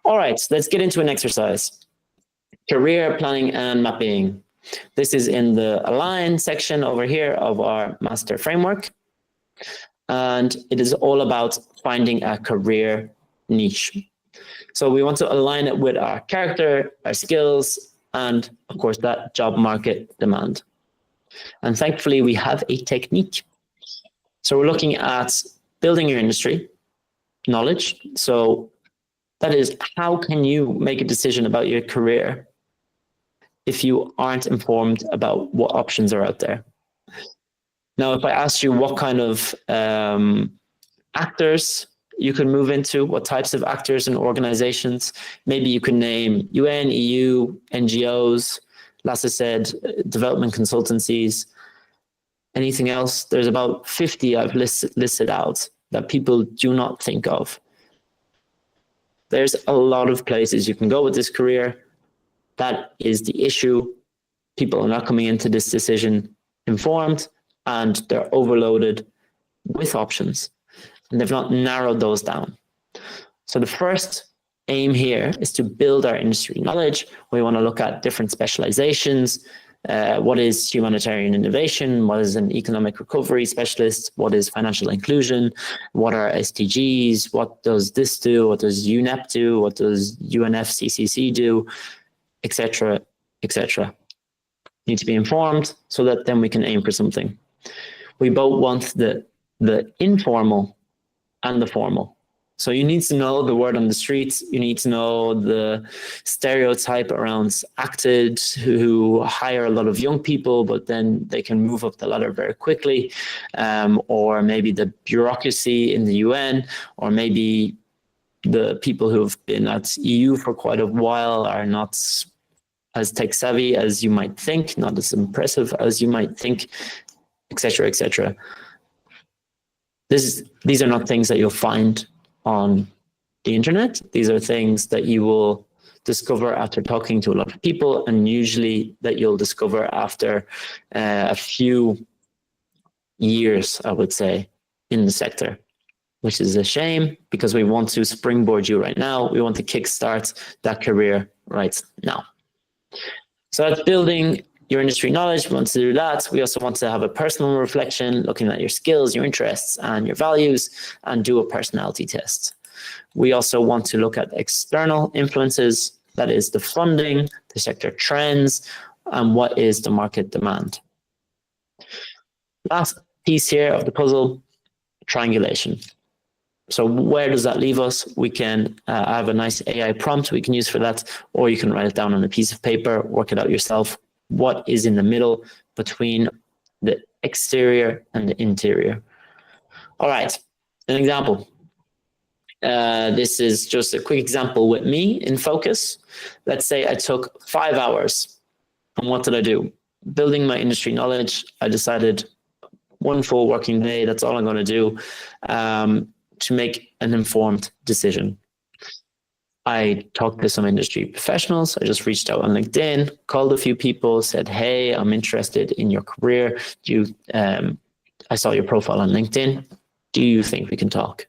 All right, let's get into an exercise. Career planning and mapping. This is in the Align section over here of our master framework. And it is all about finding a career niche. So we want to align it with our character, our skills, and of course that job market demand. And thankfully we have a technique. So we're looking at building your industry knowledge. So that is, how can you make a decision about your career if you aren't informed about what options are out there? Now, if I asked you what kind of actors you could move into, what types of actors and organizations, maybe you could name UN, EU, NGOs, Lasse said, development consultancies, anything else. There's about 50 I've listed out that people do not think of. There's a lot of places you can go with this career. That is the issue. People are not coming into this decision informed, and they're overloaded with options, and they've not narrowed those down. So the first aim here is to build our industry knowledge. We want to look at different specializations. What is humanitarian innovation? What is an economic recovery specialist? What is financial inclusion? What are SDGs? What does this do? What does UNEP do? What does UNFCCC do? Etc., etc. Need to be informed so that then we can aim for something. We both want the informal and the formal. So you need to know the word on the streets. You need to know the stereotype around Acted, who hire a lot of young people, but then they can move up the ladder very quickly. Or maybe the bureaucracy in the UN, or maybe the people who've been at EU for quite a while are not as tech savvy as you might think, not as impressive as you might think, etc., etc. These are not things that you'll find on the internet. These are things that you will discover after talking to a lot of people, and usually that you'll discover after a few years, I would say, in the sector, which is a shame because we want to springboard you right now. We want to kickstart that career right now. So that's building your industry knowledge. We want to do that. We also want to have a personal reflection, looking at your skills, your interests, and your values, and do a personality test. We also want to look at external influences, that is the funding, the sector trends, and what is the market demand. Last piece here of the puzzle, triangulation. So where does that leave us? We can have a nice AI prompt we can use for that, or you can write it down on a piece of paper, work it out yourself. What is in the middle between the exterior and the interior? All right, an example. This is just a quick example with me in focus. Let's say I took 5 hours. And what did I do? Building my industry knowledge. I decided one full working day, that's all I'm going to do, to make an informed decision. I talked to some industry professionals. I just reached out on LinkedIn, called a few people, said, hey, I'm interested in your career. I saw your profile on LinkedIn. Do you think we can talk?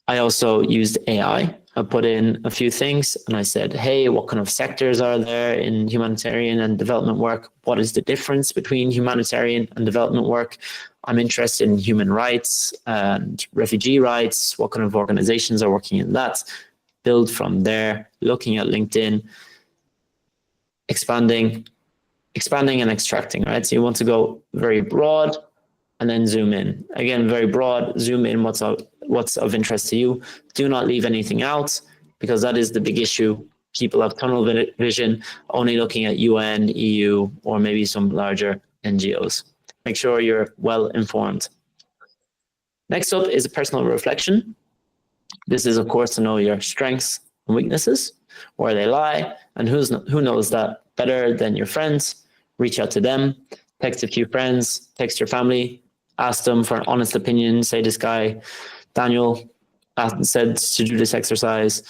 I also used AI. I put in a few things and I said, hey, what kind of sectors are there in humanitarian and development work? What is the difference between humanitarian and development work? I'm interested in human rights and refugee rights. What kind of organizations are working in that? Build from there, looking at LinkedIn, expanding and extracting, right? So you want to go very broad and then zoom in. Again, very broad, zoom in what's of interest to you. Do not leave anything out, because that is the big issue. People have tunnel vision, only looking at UN, EU, or maybe some larger NGOs. Make sure you're well informed. Next up is a personal reflection. This is, of course, to know your strengths and weaknesses, where they lie, and who knows that better than your friends. Reach out to them, text a few friends, text your family, ask them for an honest opinion. Say, this guy, Daniel, said to do this exercise.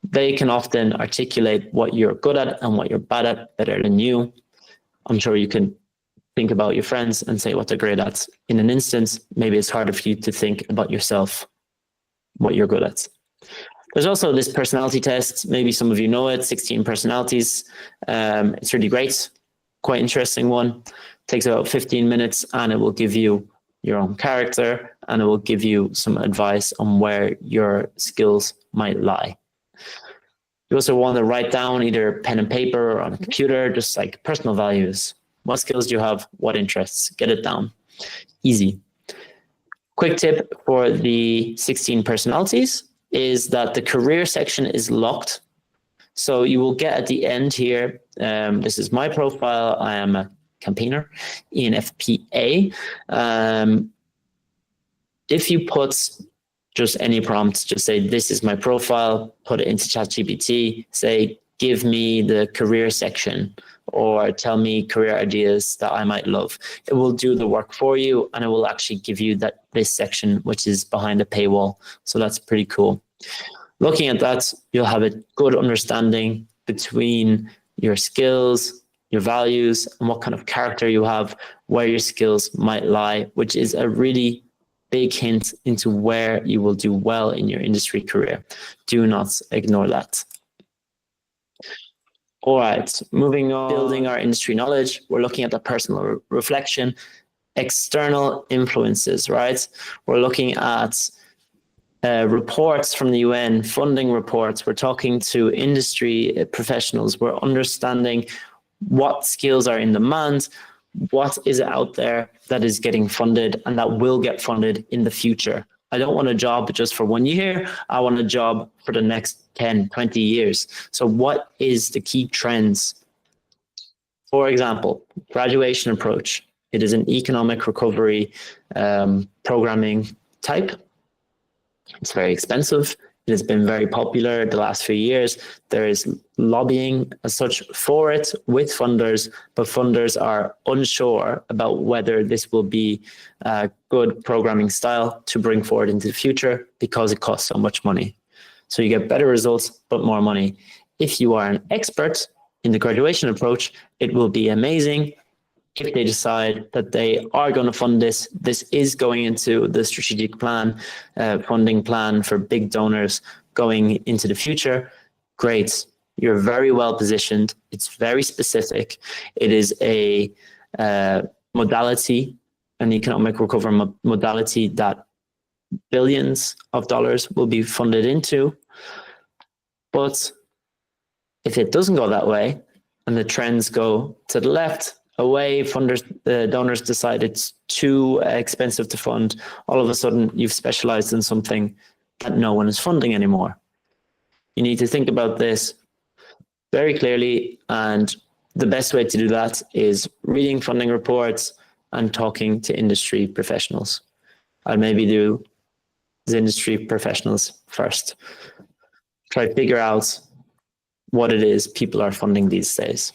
They can often articulate what you're good at and what you're bad at better than you. I'm sure you can think about your friends and say what they're great at. In an instance, maybe it's harder for you to think about yourself, what you're good at. There's also this personality test. Maybe some of you know it, 16 personalities. It's really great, quite interesting one. Takes about 15 minutes, and it will give you your own character, and it will give you some advice on where your skills might lie. You also want to write down either pen and paper or on a computer, just like personal values. What skills do you have? What interests? Get it down. Easy. Quick tip for the 16 personalities is that the career section is locked. So you will get at the end here, this is my profile. I am a campaigner, ENFPA. If you put just any prompt, just say, this is my profile, put it into ChatGPT, say, give me the career section, or tell me career ideas that I might love. It will do the work for you, and it will actually give you this section, which is behind a paywall. So that's pretty cool. Looking at that, you'll have a good understanding between your skills, your values, and what kind of character you have, where your skills might lie, which is a really big hint into where you will do well in your industry career. Do not ignore that. All right, moving on. Building our industry knowledge, we're looking at the personal reflection, external influences, right? We're looking at reports from the UN, funding reports. We're talking to industry professionals. We're understanding what skills are in demand, what is out there that is getting funded and that will get funded in the future. I don't want a job just for 1 year. I want a job for the next 10, 20 years. So what is the key trends? For example, graduation approach. It is an economic recovery programming type. It's very expensive. It has been very popular the last few years. There is lobbying as such for it with funders, but funders are unsure about whether this will be a good programming style to bring forward into the future because it costs so much money. So you get better results, but more money. If you are an expert in the graduation approach, it will be amazing. If they decide that they are going to fund this, this is going into the strategic plan, funding plan for big donors going into the future. Great. You're very well positioned. It's very specific. It is a modality, an economic recovery modality that billions of dollars will be funded into. But if it doesn't go that way and the trends go to the left, away, funders, donors decide it's too expensive to fund, all of a sudden you've specialized in something that no one is funding anymore. You need to think about this very clearly, and the best way to do that is reading funding reports and talking to industry professionals. I'll maybe do the industry professionals first. Try to figure out what it is people are funding these days.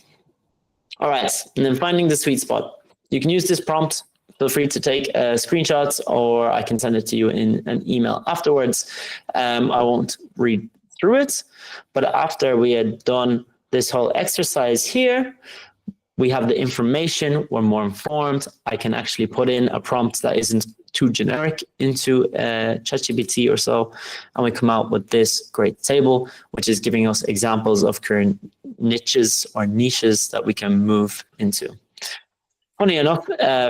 All right, and then finding the sweet spot. You can use this prompt. Feel free to take screenshots, or I can send it to you in an email afterwards. I won't read through it, but after we had done this whole exercise here, we have the information, we're more informed. I can actually put in a prompt that isn't too generic into ChatGPT or so, and we come out with this great table, which is giving us examples of current niches or niches that we can move into. Funny enough,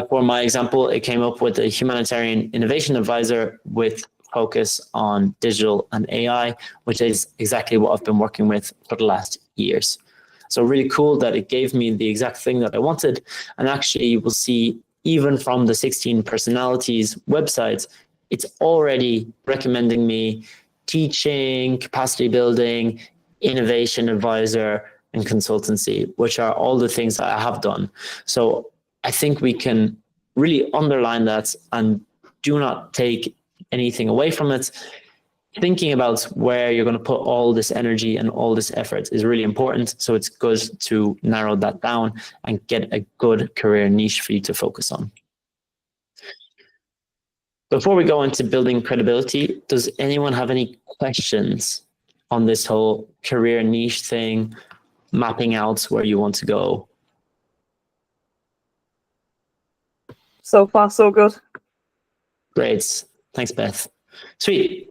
for my example, it came up with a humanitarian innovation advisor with focus on digital and AI, which is exactly what I've been working with for the last years. So really cool that it gave me the exact thing that I wanted. And actually, you will see even from the 16 personalities websites, it's already recommending me teaching, capacity building, innovation advisor, and consultancy, which are all the things that I have done. So I think we can really underline that and do not take anything away from it. Thinking about where you're going to put all this energy and all this effort is really important. So it's good to narrow that down and get a good career niche for you to focus on. Before we go into building credibility, does anyone have any questions on this whole career niche thing, mapping out where you want to go? So far, so good. Great. Thanks, Beth. Sweet.